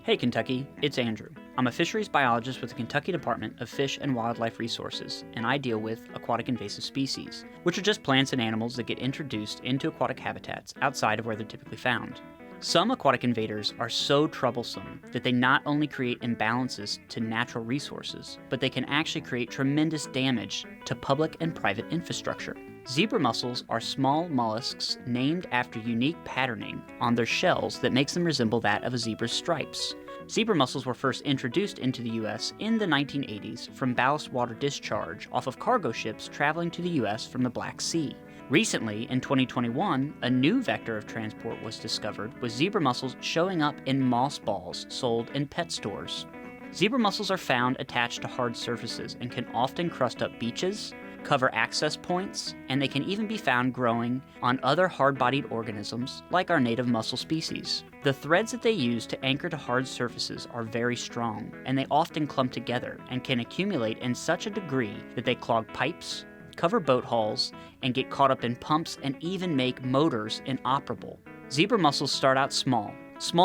Hey Kentucky, it's Andrew. I'm a fisheries biologist with the Kentucky Department of Fish and Wildlife Resources, and I deal with aquatic invasive species, which are just plants and animals that get introduced into aquatic habitats outside of where they're typically found. Some aquatic invaders are so troublesome that they not only create imbalances to natural resources, but they can actually create tremendous damage to public and private infrastructure. Zebra mussels are small mollusks named after unique patterning on their shells that makes them resemble that of a zebra's stripes. Zebra mussels were first introduced into the U.S. in the 1980s from ballast water discharge off of cargo ships traveling to the U.S. from the Black Sea. Recently, in 2021, a new vector of transport was discovered, with zebra mussels showing up in moss balls sold in pet stores. Zebra mussels are found attached to hard surfaces and can often crust up beaches, cover access points, and they can even be found growing on other hard-bodied organisms like our native mussel species. The threads that they use to anchor to hard surfaces are very strong, and they often clump together and can accumulate in such a degree that they clog pipes, cover boat hulls, and get caught up in pumps and even make motors inoperable. Zebra mussels start out small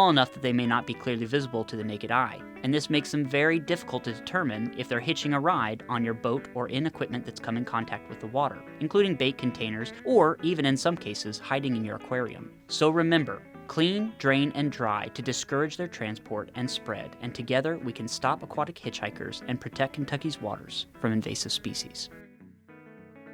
enough that they may not be clearly visible to the naked eye, and this makes them very difficult to determine if they're hitching a ride on your boat or in equipment that's come in contact with the water, including bait containers or even in some cases hiding in your aquarium. So remember, clean, drain, and dry to discourage their transport and spread, and together we can stop aquatic hitchhikers and protect Kentucky's waters from invasive species.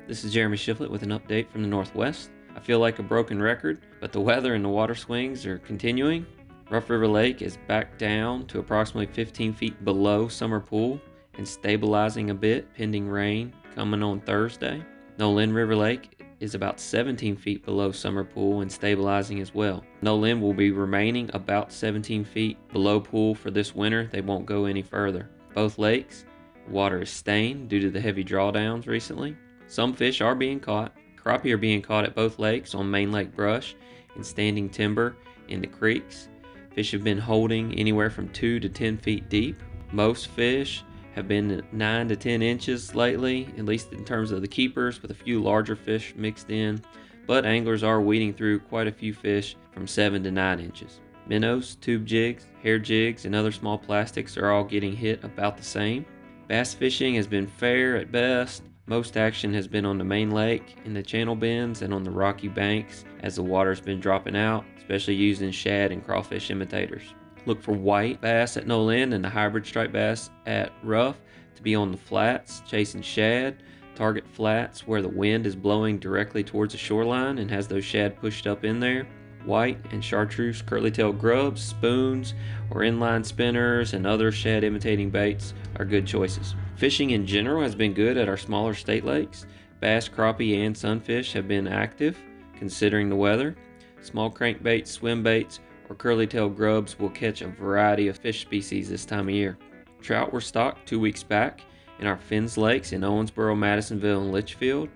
This is Jeremy Shiflett with an update from the Northwest. I feel like a broken record, but the weather and the water swings are continuing. Rough River Lake is back down to approximately 15 feet below summer pool and stabilizing a bit pending rain coming on Thursday. Nolin River Lake is about 17 feet below summer pool and stabilizing as well. Nolin will be remaining about 17 feet below pool for this winter. They won't go any further. Both lakes, the water is stained due to the heavy drawdowns recently. Some fish are being caught. Crappie are being caught at both lakes on main lake brush and standing timber in the creeks. Fish have been holding anywhere from 2 to 10 feet deep. Most fish have been 9 to 10 inches lately, at least in terms of the keepers, with a few larger fish mixed in, but anglers are weeding through quite a few fish from 7 to 9 inches. Minnows, tube jigs, hair jigs, and other small plastics are all getting hit about the same. Bass fishing has been fair at best. Most action has been on the main lake, in the channel bends, and on the rocky banks as the water's been dropping out, especially using shad and crawfish imitators. Look for white bass at Nolin and the hybrid striped bass at Rough to be on the flats, chasing shad. Target flats where the wind is blowing directly towards the shoreline and has those shad pushed up in there. White and chartreuse curly-tailed grubs, spoons, or inline spinners and other shad imitating baits are good choices. Fishing in general has been good at our smaller state lakes. Bass, crappie, and sunfish have been active considering the weather. Small crankbaits, swim baits, or curly-tailed grubs will catch a variety of fish species this time of year. Trout were stocked 2 weeks back in our Finns Lakes in Owensboro, Madisonville, and Litchfield,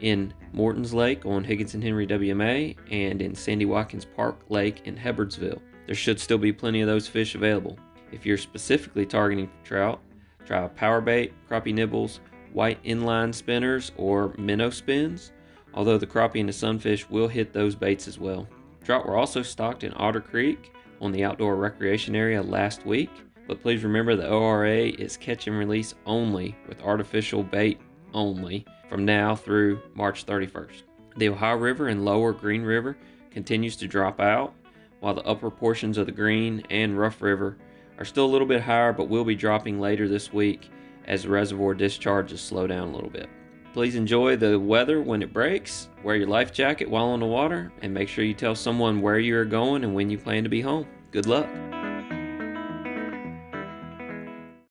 in Morton's Lake on Higginson Henry WMA, and in Sandy Watkins Park Lake in Hebbardsville. There should still be plenty of those fish available. If you're specifically targeting trout, try a power bait, crappie nibbles, white inline spinners, or minnow spins, although the crappie and the sunfish will hit those baits as well. Trout were also stocked in Otter Creek on the outdoor recreation area last week, but please remember the ORA is catch and release only with artificial bait only from now through March 31st. The Ohio River and lower Green River continues to drop out, while the upper portions of the Green and Rough River are still a little bit higher, but will be dropping later this week as the reservoir discharges slow down a little bit. Please enjoy the weather when it breaks, wear your life jacket while on the water, and make sure you tell someone where you are going and when you plan to be home. Good luck.